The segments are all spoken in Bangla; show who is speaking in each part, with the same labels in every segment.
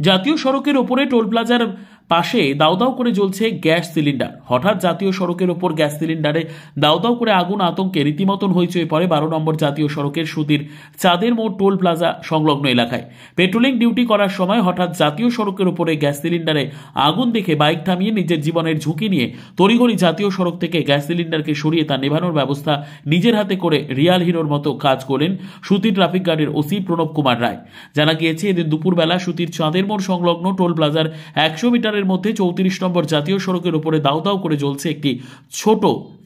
Speaker 1: জাতীয় সড়কের ওপরে টোল প্লাজার পাশে দাউ দাউ করে জ্বলছে গ্যাস সিলিন্ডার। হঠাৎ জাতীয় সড়কের ওপর গ্যাস সিলিন্ডারে দাউ দাউ করে আগুন, আতঙ্কে রীতিমতন হইচই পড়ে 12 নম্বর জাতীয় সড়কের সুতির চাঁদের মোড় টোল প্লাজা সংলগ্ন এলাকায়। পেট্রোলিং ডিউটি করার সময় হঠাৎ জাতীয় সড়কের ওপরে গ্যাস সিলিন্ডারে আগুন দেখে বাইক থামিয়ে নিজের জীবনের ঝুঁকি নিয়ে তড়িঘড়ি জাতীয় সড়ক থেকে গ্যাস সিলিন্ডারকে সরিয়ে তা নেভানোর ব্যবস্থা নিজের হাতে করে রিয়াল হিরোর মতো কাজ করলেন সুতি ট্রাফিক গার্ডের ওসি প্রণব কুমার রায়। জানা গিয়েছে, এদিন দুপুরবেলা সুতির চাঁদের মোড় সংলগ্ন টোল প্লাজার 100 মিটারের মধ্যে 34 নম্বর জাতীয় সড়কের উপরে দাউ দাউ করে জ্বলছে একটি ছোট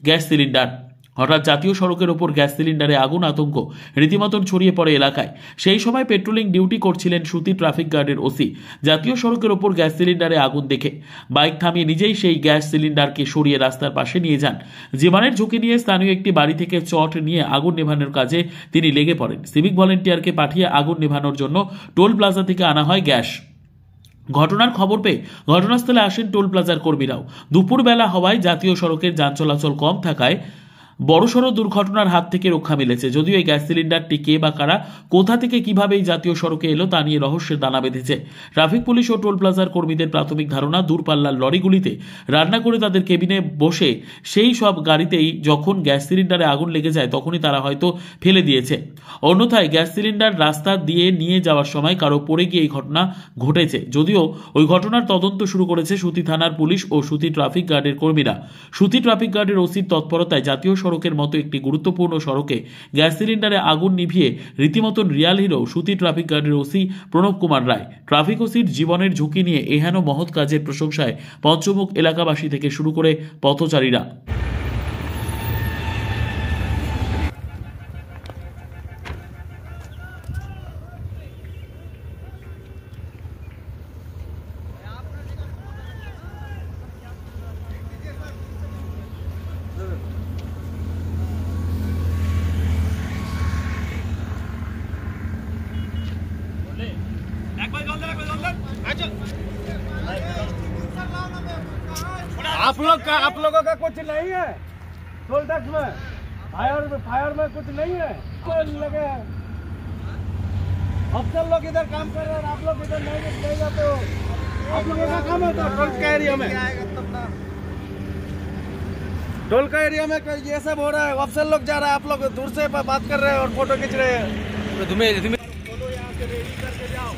Speaker 1: গ্যাস সিলিন্ডার। হঠাৎ জাতীয় সড়কের ওপর গ্যাস সিলিন্ডারে আগুন, আতঙ্ক রীতিমতন ছড়িয়ে পড়ে এলাকায়। সেই সময় পেট্রোলিং ডিউটি করছিলেন সুতি ট্রাফিক গার্ডের ওসি। জাতীয় সড়কের ওপর গ্যাস সিলিন্ডারে আগুন দেখে বাইক থামিয়ে নিজেই সেই গ্যাস সিলিন্ডারকে সরিয়ে রাস্তার পাশে নিয়ে যান। জীবনের ঝুঁকি নিয়ে স্থানীয় একটি বাড়ি থেকে চট নিয়ে আগুন নেভানোর কাজে তিনি লেগে পড়েন। সিভিক ভলেন্টিয়ারকে পাঠিয়ে আগুন নেভানোর জন্য টোল প্লাজা থেকে আনা হয় গ্যাস। ঘটনার খবর পেয়ে ঘটনাস্থলে আসেন টোল প্লাজার কর্মীরাও। দুপুরবেলা হওয়ায় জাতীয় সড়কের যান চলাচল কম থাকায় বড়সড় দুর্ঘটনার হাত থেকে রক্ষা মিলেছে। যদিও এই গ্যাস সিলিন্ডারটি কে বা কারা, কোথা থেকে কিভাবে এই জাতীয় সড়কে এলো তা নিয়ে রহস্যের দানা বেঁধেছে। ট্রাফিক পুলিশ ও টোল প্লাজার কর্মীদের প্রাথমিক ধারণা, দূরপাল্লার লরিগুলিতে রান্না করে তাদের কেবিনে বসে সেই সব গাড়িতেই যখন গ্যাস সিলিন্ডারে আগুন লেগে যায় তখনই তারা হয়তো ফেলে দিয়েছে। অন্যথায় গ্যাস সিলিন্ডার রাস্তা দিয়ে নিয়ে যাওয়ার সময় কারো পড়ে গিয়ে এই ঘটনা ঘটেছে। যদিও ওই ঘটনার তদন্ত শুরু করেছে সুতি থানার পুলিশ ও সুতি ট্রাফিক গার্ডের কর্মীরা। সুতি ট্রাফিক গার্ডের ওসির তৎপরতায় জাতীয় সড়কের মতো একটি গুরুত্বপূর্ণ সড়কে গ্যাস সিলিন্ডারে আগুন নিভিয়ে রীতিমতন রিয়াল হিরো সুতি ট্রাফিক গার্ডের ওসি প্রণব কুমার রায়। ট্রাফিক ওসির জীবনের ঝুঁকি নিয়ে এহেন মহৎ কাজের প্রশংসায় পঞ্চমুখ এলাকাবাসী থেকে শুরু করে পথচারীরা।
Speaker 2: आप लोगों का कुछ नहीं है टोल टैक्स में, फायर में कुछ नहीं है लगे हैं। अफसर लोग इधर काम कर रहे हैं, आप लोग इधर नहीं जाते हो। आप लोगों का काम होता है टोल का एरिया में, टोल का एरिया में ये सब हो रहा है। अफसर लोग जा रहा है, आप लोग दूर से बात कर रहे हैं और फोटो खींच रहे हैं। तुम्हें फोटो यहाँ से रेडी करके जाओ।